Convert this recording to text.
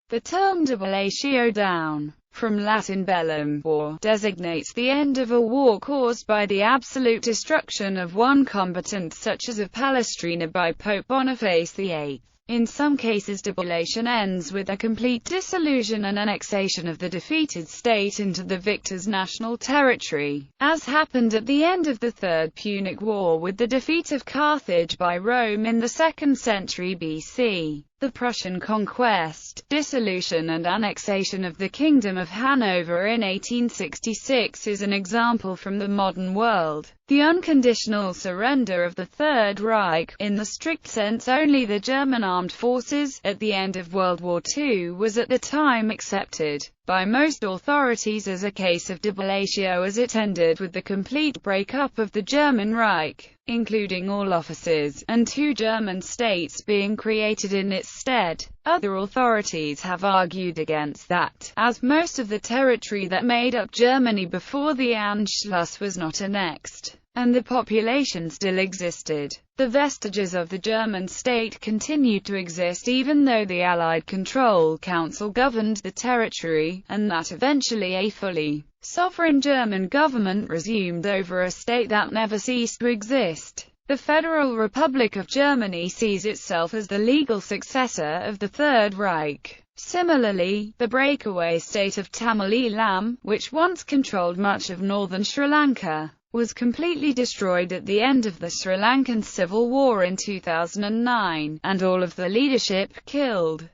The term debillatio down, from Latin bellum, war, designates the end of a war caused by the absolute destruction of one combatant, such as of Palestrina by Pope Boniface VIII. In some cases debillation ends with a complete dissolution and annexation of the defeated state into the victor's national territory, as happened at the end of the Third Punic War with the defeat of Carthage by Rome in the 2nd century BC. The Prussian conquest, dissolution and annexation of the Kingdom of Hanover in 1866 is an example from the modern world. The unconditional surrender of the Third Reich, in the strict sense only the German armed forces, at the end of World War II was at the time accepted by most authorities as a case of debillatio, as it ended with the complete break-up of the German Reich, including all offices, and two German states being created in its stead. Other authorities have argued against that, as most of the territory that made up Germany before the Anschluss was not annexed, and the population still existed. The vestiges of the German state continued to exist even though the Allied Control Council governed the territory, and that eventually a fully sovereign German government resumed over a state that never ceased to exist. The Federal Republic of Germany sees itself as the legal successor of the Third Reich. Similarly, the breakaway state of Tamil Eelam, which once controlled much of northern Sri Lanka, was completely destroyed at the end of the Sri Lankan Civil War in 2009, and all of the leadership killed.